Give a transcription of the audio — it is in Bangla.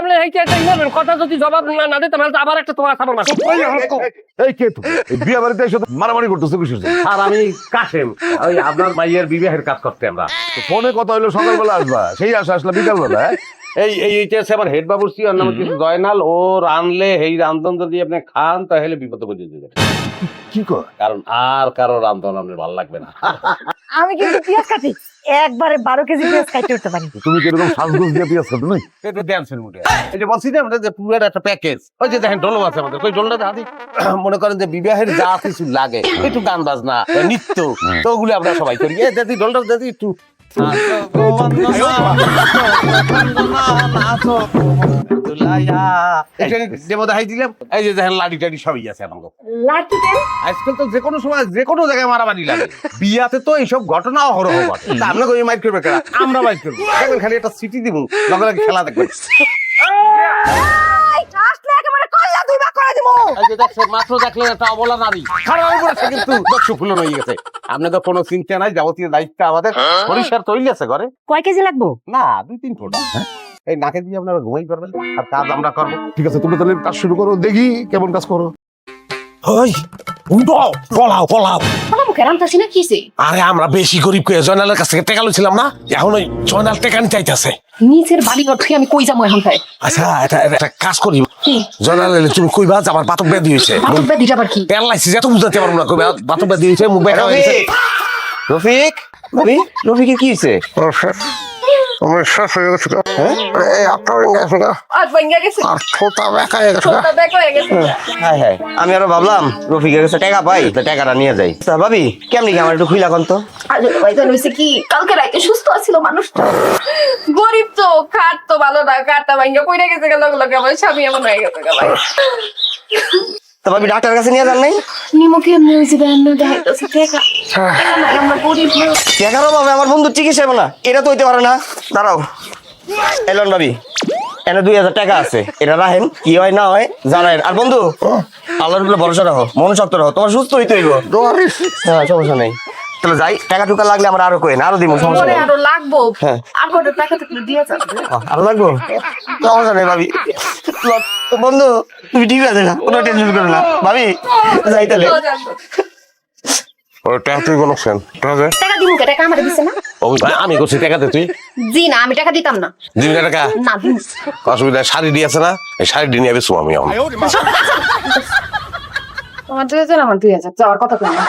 সামনে এই যে একটা ইমানের কথা যদি জবাব না দিতে তাহলে আবার একটা তোমার সামনে মারো। এই কে তুমি এই বিয়ে বাড়িতে এসে তো মারামারি করতেছো কিসের জন্য? আর আমি কাশেম, ওই আপনার মাইয়ের বিবাহের কাজ করতে আমরা। তো ফোনে কথা হইলো সকালবেলা আসবা, সেই আসলা বিকালবেলা। এইটা হচ্ছে আমার হেড বাবুর্চি, ওর নাম কিছু জয়নাল। ও রানলে এই রান্ধন যদি আপনি খান তাহলে বিপদে পড়ে যাবেন। কি কর? কারণ আর কারো রান্ধন আপনার ভালো লাগবে না। আমি কিন্তু পেঁয়াজ কাটি, একবারে 12 কেজি পেঁয়াজ কাটতে উঠতে পারি। তুমি কি এরকম সাজগোজ দিয়ে পেঁয়াজ কাটো নাই? এটা ড্যান্সের মুডে। এই যে বলছি না আমাদের যে পুরো একটা প্যাকেজ, ওই যে দেখেন ডোলও আছে আমাদের, ওই ডোলটা দাদি মনে করেন যে বিবাহের যা কিছু লাগে, একটু গান বাজনা, নৃত্য, তো ওগুলো আমরা সবাই করি। এই দাদি ডোলটা দাদি একটু এই যে দেখেন লাডি টাডি সবই আছে আমাকে। লাঠিতে আজকাল তো যে কোনো সময় যে কোনো জায়গায় মারামারি লাগে, বিয়াতে তো এইসব ঘটনা অহরহ ঘটে। আমরা ওই মাইক করবে কেন, আমরা মাইক করবো। দেখবেন খালি একটা সিটি দিব, লগে লগে খেলা দেখবেন। আসলে একেবারে কল্লা দুই ভাগ করে দিমু। এই যে দেখছেন মাত্র দেখলেন একটা অবলা নারী খারাপ হয়ে পড়েছে, কিন্তু দর্শক ফুলন হয়ে গেছে। আপনাদের কোনো চিন্তা নাই, যাবতীয় দায়িত্ব আমাদের। সরিষার তৈরি আছে ঘরে, কয় কেজি লাগবো? না 2-3 ফোঁটা। এই নাকে দিয়ে আপনারা ঘুমাই পারবেন, আর কাজ আমরা করবো। ঠিক আছে, তুমি তাহলে কাজ শুরু করো, দেখি কেমন কাজ করো। ওই উল্টো পলাও পলাও। আমার মুখে রামতাছি না কিসে? আরে আমরা বেশি গরিব কে জয়নালের কাছ থেকে টেকা লইছিলাম না, এখন ওই জয়নাল টেকা নিতে চাইতেছে। নিচের বাড়ি ঘর থেকে আমি কই যাবো এখন তাই? আচ্ছা এটা কাজ করি, কি জয়নাল তুমি কইবা যে আমার বাতক ব্যাধি হয়েছে, বাতক ব্যাধিটা আবার কি? প্যারালাইসিস, এত বুঝাতে পারবো না। কইবা বাতক ব্যাধি হয়েছে, মুখ ব্যথা হয়ে গেছে। রফিক, ভাবি রফিকের কি হয়েছে? আমার শ্বাস হয়ে গেছে, আপনার গেছে না, আজ ভাঙ্গা গেছে, আর ঠোঁটা বেঁকা হয়ে গেছে। ছোটটা ব্যাক হয়ে গেছে। হ্যাঁ হ্যাঁ, আমি আরো ভাবলাম রফিকের কাছে টাকা পাই, তো টাকাটা নিয়ে যাই। আচ্ছা ভাবি, কেমনি কি আমার একটু খুইলা কোন তো? আজ ভাইজান হইছে কি, কালকে রাতে সুস্থ ছিল মানুষটা, গরিব তো, খাট তো ভালো না, কাটটা ভাঙ্গা পড়ে গেছে, লগে লগে আমার স্বামী এমন হয়ে গেছে ভাই। তো ভাবি ডাক্তারের কাছে নিয়ে যান নাই? নিমকে এমনি হয়েছে, দেন না দেখাইতেছে টাকা, টাকা নাই, আমরা গরিব না। টাকারও ভাবে আমার বন্ধুর চিকিৎসা হবে না, এটা তো হইতে পারে না। দাঁড়াও, এলন ভাবি, এনে 2000 টাকা আছে, এটা রাখেন, কি হয় না হয় জানাই। আর বন্ধু, আল্লাহর উপরে ভরসা রাখো, মনোশক্ত রাখো, তোমার সুস্থ হইতে হইব। হ্যাঁ সমস্যা নেই, তাহলে যাই। টাকা টুকা লাগলে আমরা আরো কই না, আরো দিব, সমস্যা পরে নেই। আরো লাগবো, হ্যাঁ। আর কত টাকা থাকলে দিয়ে যাবে। আরো লাগবো, সমস্যা নেই ভাবি। তো বন্ধু তুমি ঠিক আছে না, কোনো টেনশন করো না ভাবি, যাই তাহলে। ওই টাকা তুই বলছেন টাকা দিমু কে? টাকা আমারে দিছে না? আমি করছি টাকা দে তুই, জি না, আমি টাকা দিতাম না। দিবি না টাকা? না দিন অসুবিধা, শাড়ি দিয়ে আছে না, এই শাড়ি দিয়ে নিয়ে বেসু আমি। তোমার 2000, আমার 2000 যাওয়ার কথা কই না।